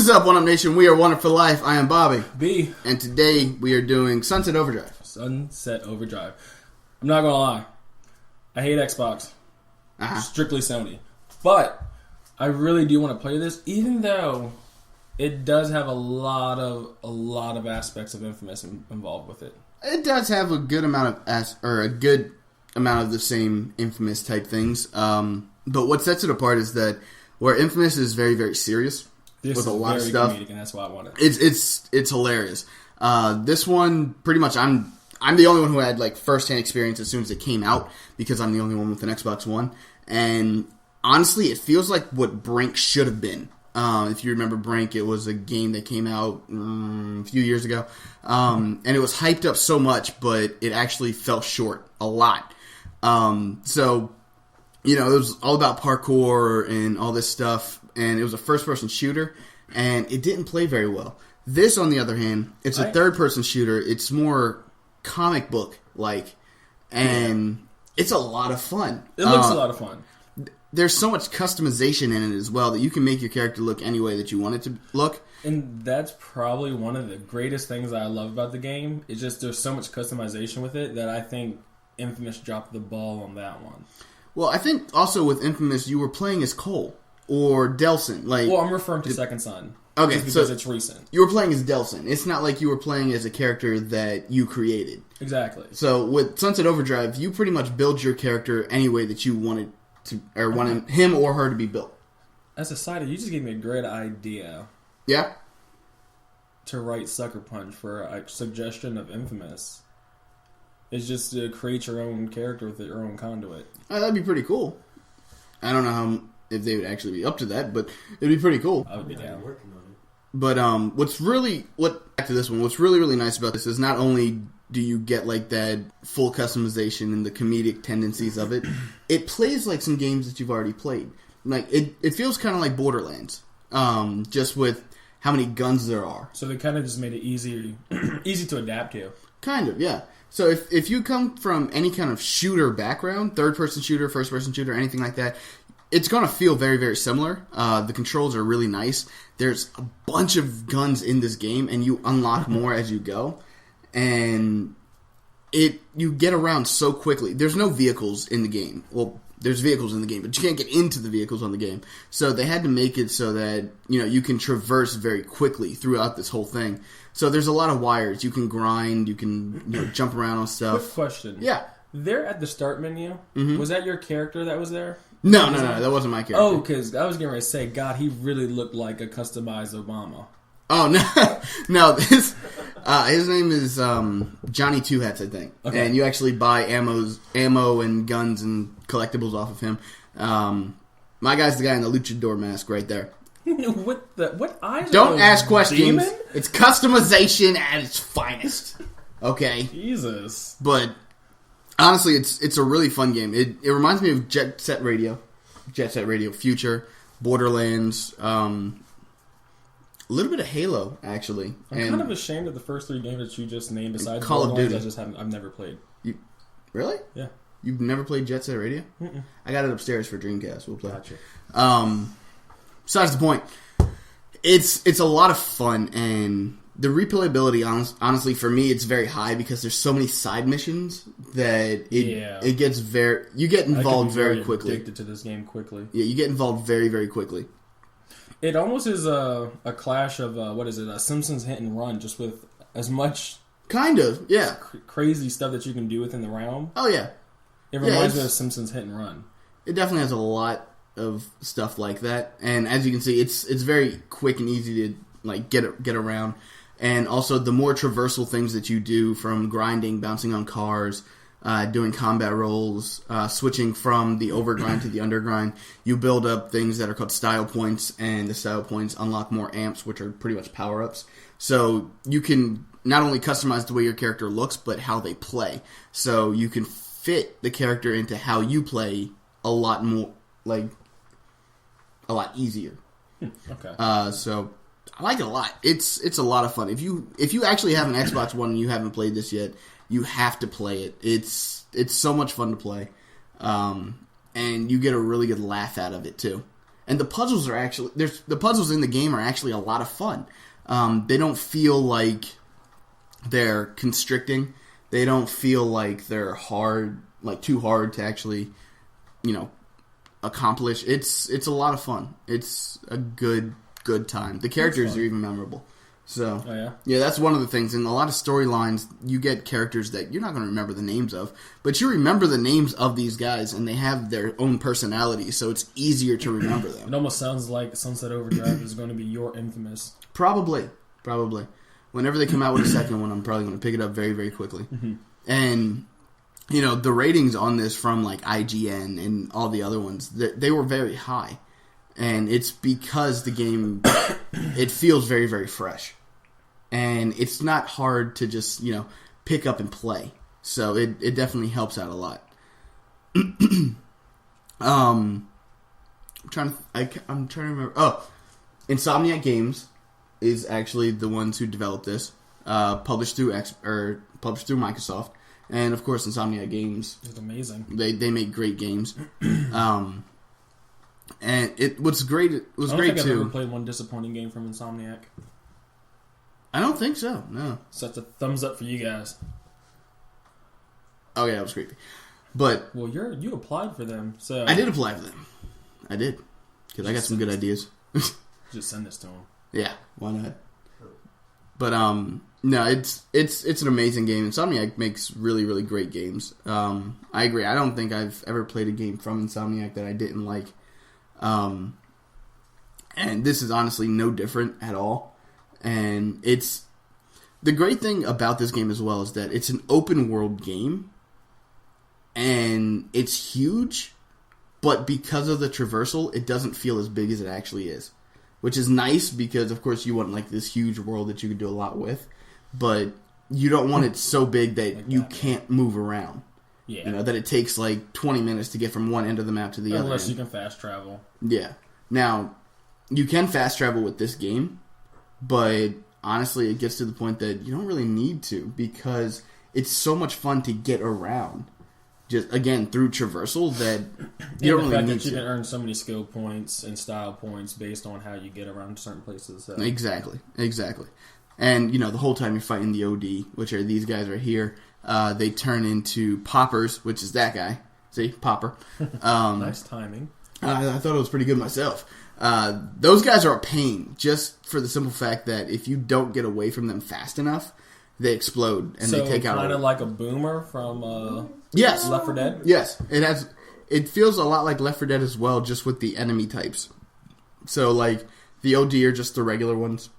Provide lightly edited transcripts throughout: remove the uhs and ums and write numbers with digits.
up, One Up Nation? We are One Up for Life. I am Bobby. B. And today we are doing Sunset Overdrive. Sunset Overdrive. I'm not going to lie. I hate Xbox. Strictly Sony. But I really do want to play this, even though it does have a lot of aspects of Infamous involved with it. It does have a good amount of the same Infamous type things. But what sets it apart is that where Infamous is very, very serious with a lot of stuff, comedic, and that's why I want it. It's hilarious. This one, pretty much, I'm the only one who had like first-hand experience as soon as it came out because I'm the only one with an Xbox One. And honestly, it feels like what Brink should have been. If you remember Brink, it was a game that came out a few years ago. And it was hyped up so much, but it actually fell short a lot. So, you know, it was all about parkour and all this stuff. And it was a first-person shooter, and it didn't play very well. This, on the other hand, it's a third-person shooter. It's more comic book-like, and it's a lot of fun. It looks a lot of fun. There's so much customization in it as well that you can make your character look any way that you want it to look. And that's probably one of the greatest things that I love about the game. It's just there's so much customization with it that I think Infamous dropped the ball on that one. Well, I think also with Infamous, you were playing as Cole or Delson. Well, I'm referring to Second Son. Okay, just because it's recent. You were playing as Delson. It's not like you were playing as a character that you created. Exactly. So with Sunset Overdrive, you pretty much build your character any way that you wanted to, or wanted him or her to be built. As a side, you just gave me a great idea. Yeah? To write Sucker Punch for a suggestion of Infamous. It's just to create your own character with your own conduit. Oh, that'd be pretty cool. I don't know if they would actually be up to that, but it'd be pretty cool. I would be down. But what's really really nice about this is not only do you get like that full customization and the comedic tendencies of it, it plays like some games that you've already played. Like it feels kind of like Borderlands, just with how many guns there are. So they kind of just made it easy to adapt to. Kind of, yeah. So if you come from any kind of shooter background, third-person shooter, first-person shooter, anything like that, it's going to feel very, very similar. The controls are really nice. There's a bunch of guns in this game, and you unlock more as you go. And you get around so quickly. There's no vehicles in the game. Well, there's vehicles in the game, but you can't get into the vehicles on the game. So they had to make it so that you can traverse very quickly throughout this whole thing. So there's a lot of wires. You can grind. You can jump around on stuff. Quick question. Yeah. There at the start menu, was that your character that was there? No, that wasn't my character. Oh, because I was getting ready to say, God, he really looked like a customized Obama. Oh, no. His name is Johnny Two Hats, I think. Okay. And you actually buy ammo and guns and collectibles off of him. My guy's the guy in the luchador mask right there. What eyes? Don't ask questions. Demon? It's customization at its finest. Okay. Jesus. But honestly, it's a really fun game. It reminds me of Jet Set Radio Future, Borderlands, a little bit of Halo, actually. I'm kind of ashamed of the first three games that you just named besides Call of Duty. I've never played. Really? Yeah. You've never played Jet Set Radio? Mm-mm. I got it upstairs for Dreamcast. We'll play. Gotcha. Besides the point, it's a lot of fun, and the replayability, honestly, for me, it's very high because there's so many side missions that it gets you get involved very quickly. Addicted to this game quickly. Yeah, you get involved very, very quickly. It almost is a clash of a Simpsons Hit and Run, just with as much kind of crazy stuff that you can do within the realm. Oh yeah, it reminds me of Simpsons Hit and Run. It definitely has a lot of stuff like that, and as you can see, it's very quick and easy to like get around. And also, the more traversal things that you do, from grinding, bouncing on cars, doing combat rolls, switching from the overgrind to the undergrind, you build up things that are called style points, and the style points unlock more amps, which are pretty much power-ups. So you can not only customize the way your character looks, but how they play. So you can fit the character into how you play a lot more, a lot easier. Okay. So I like it a lot. It's a lot of fun. If you actually have an Xbox One and you haven't played this yet, you have to play it. It's so much fun to play, and you get a really good laugh out of it too. And the puzzles are actually the puzzles in the game are actually a lot of fun. They don't feel like they're constricting. They don't feel like they're hard, like too hard to actually, accomplish. It's a lot of fun. It's a good time. The characters are even memorable. So, yeah, that's one of the things. In a lot of storylines, you get characters that you're not going to remember the names of, but you remember the names of these guys, and they have their own personality, so it's easier to remember them. It almost sounds like Sunset Overdrive is going to be your Infamous. Probably. Whenever they come out with a second one, I'm probably going to pick it up very, very quickly. Mm-hmm. And, the ratings on this from, like, IGN and all the other ones, they were very high. And it's because the game, it feels very, very fresh. And it's not hard to just, pick up and play. So it definitely helps out a lot. I'm trying to remember. Oh, Insomniac Games is actually the ones who developed this. Published through Microsoft. And of course, Insomniac Games. It's amazing. They make great games. And it was great. It was great I don't think too. I've ever played one disappointing game from Insomniac. I don't think so. No. So that's a thumbs up for you guys. Oh yeah, it was great. But you applied for them, so I did apply for them. I did because I got some good ideas. Just send this to them. Yeah, why not? But no, it's an amazing game. Insomniac makes really, really great games. I agree. I don't think I've ever played a game from Insomniac that I didn't like. And this is honestly no different at all. And it's the great thing about this game as well is that it's an open world game, and it's huge, but because of the traversal, it doesn't feel as big as it actually is, which is nice because of course you want like this huge world that you can do a lot with, but you don't want it so big that you can't move around. Yeah, that it takes like 20 minutes to get from one end of the map to the other. Unless you can fast travel. Yeah. Now, you can fast travel with this game, but honestly, it gets to the point that you don't really need to because it's so much fun to get around. Just again through traversal that you don't really need to. You can earn so many skill points and style points based on how you get around certain places. So. Exactly. And the whole time you're fighting the OD, which are these guys right here, they turn into poppers, which is that guy. See, popper. Nice timing. I thought it was pretty good myself. Those guys are a pain, just for the simple fact that if you don't get away from them fast enough, they explode and they take out. So kind of like a boomer from yes, Left 4 Dead. Yes, it has. It feels a lot like Left 4 Dead as well, just with the enemy types. So like the OD are just the regular ones.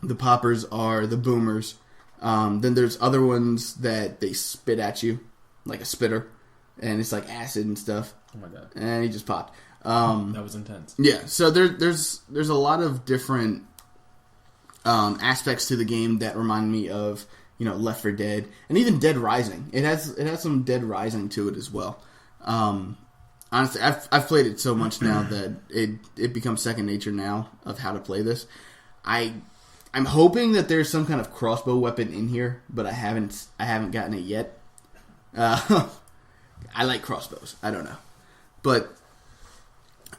The poppers are the boomers. Then there's other ones that they spit at you, like a spitter, and it's like acid and stuff. Oh my god! And he just popped. That was intense. Yeah, so there's a lot of different aspects to the game that remind me of Left 4 Dead and even Dead Rising. It has some Dead Rising to it as well. Honestly, I've played it so much now that it becomes second nature now of how to play this. I'm hoping that there's some kind of crossbow weapon in here, but I haven't gotten it yet. I like crossbows. I don't know, but.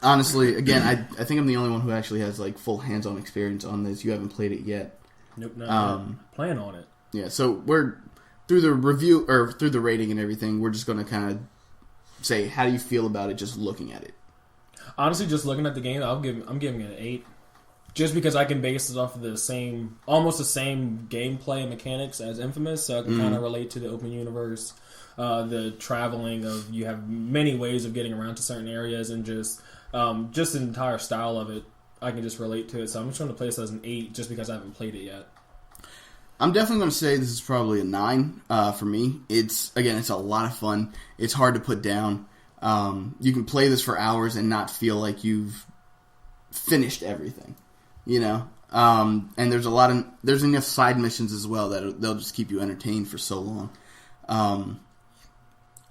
Honestly, again, I think I'm the only one who actually has like full hands-on experience on this. You haven't played it yet. Nope, plan on it. Yeah, so we're through the review or through the rating and everything. We're just going to kind of say how do you feel about it just looking at it. Honestly, just looking at the game, I'm giving it an 8, just because I can base it off of almost the same gameplay mechanics as Infamous, so I can kind of relate to the open universe, the traveling of you have many ways of getting around to certain areas and just the entire style of it, I can just relate to it. So I'm just going to place it as an 8 just because I haven't played it yet. I'm definitely going to say this is probably a 9 for me. It's a lot of fun. It's hard to put down. You can play this for hours and not feel like you've finished everything, and there's enough side missions as well that they'll just keep you entertained for so long.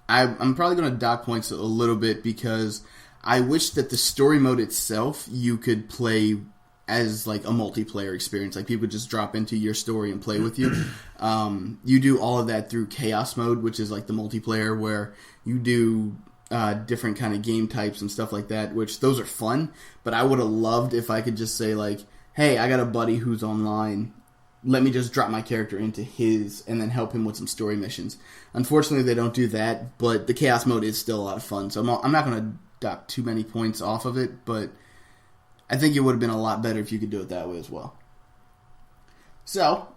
I'm probably going to dock points a little bit because I wish that the story mode itself you could play as like a multiplayer experience. Like people could just drop into your story and play with you. You do all of that through Chaos mode, which is like the multiplayer where you do different kind of game types and stuff like that, which those are fun. But I would have loved if I could just say like, hey, I got a buddy who's online. Let me just drop my character into his and then help him with some story missions. Unfortunately, they don't do that, but the chaos mode is still a lot of fun. So I'm not going to dock too many points off of it, but I think it would have been a lot better if you could do it that way as well. So,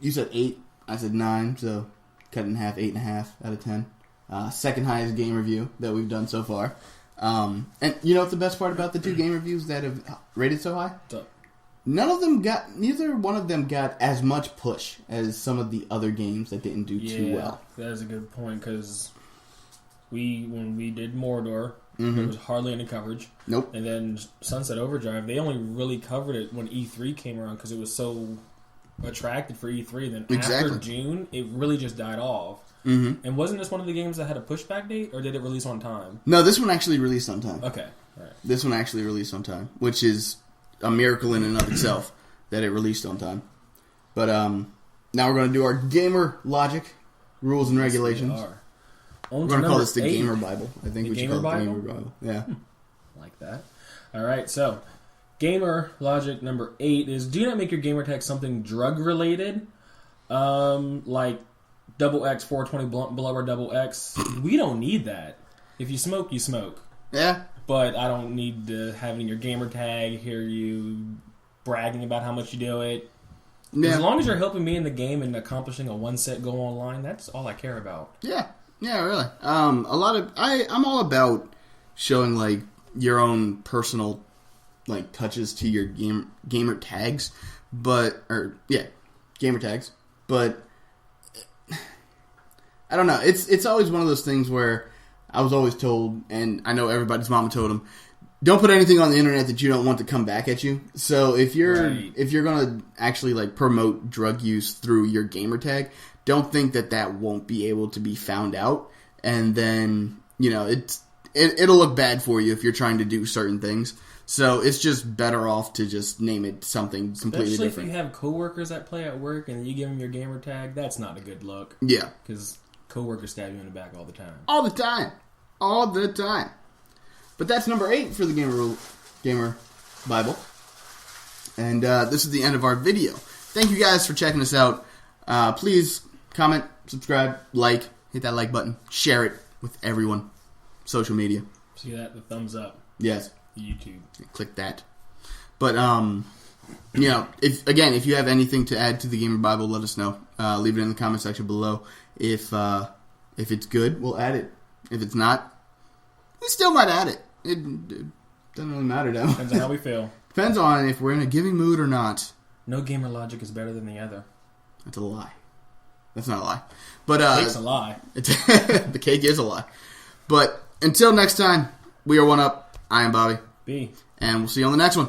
you said 8, I said 9, so cut in half, 8.5 out of 10. Second highest game review that we've done so far. And you know what's the best part about the 2 game reviews that have rated so high? Neither one of them got as much push as some of the other games that didn't do too well. That is a good point, because when we did Mordor, there was hardly any coverage. Nope. And then Sunset Overdrive, they only really covered it when E3 came around because it was so attracted for E3. Then after June, it really just died off. Mm-hmm. And wasn't this one of the games that had a pushback date, or did it release on time? No, this one actually released on time. Okay. All right. This one actually released on time, which is a miracle in and of itself that it released on time. But now we're going to do our gamer logic, rules and regulations. We're going to call this the 8. Gamer Bible. I think we should call it the Gamer Bible. Yeah. Like that. All right, so gamer logic number 8 is do not make your gamer tag something drug related, like XX 420 blunt blower XX. We don't need that. If you smoke, you smoke. Yeah. But I don't need to have it in your gamer tag, hear you bragging about how much you do it. Yeah. As long as you're helping me in the game and accomplishing a one-set goal online, that's all I care about. Yeah. Yeah, really. I'm all about showing like your own personal like touches to your gamer tags, gamer tags. But I don't know. It's always one of those things where I was always told, and I know everybody's mama told them, don't put anything on the internet that you don't want to come back at you. So if you're gonna actually like promote drug use through your gamer tag, don't think that won't be able to be found out, and then it'll look bad for you if you're trying to do certain things. So it's just better off to just name it something completely different. Especially if you have coworkers that play at work and you give them your gamer tag, that's not a good look. Yeah, because coworkers stab you in the back all the time. All the time. But that's number 8 for the Gamer Bible. And this is the end of our video. Thank you guys for checking us out. Please comment, subscribe, hit that like button, share it with everyone. Social media. See that? The thumbs up. Yes. YouTube. Click that. But, if you have anything to add to the Gamer Bible, let us know. Leave it in the comment section below. If it's good, we'll add it. If it's not, we still might add it. It doesn't really matter, though. Depends on how we feel. Depends on if we're in a giving mood or not. No gamer logic is better than the other. That's a lie. That's not a lie. But the cake's a lie. The cake is a lie. But until next time, we are 1UP. I am Bobby. B. And we'll see you on the next one.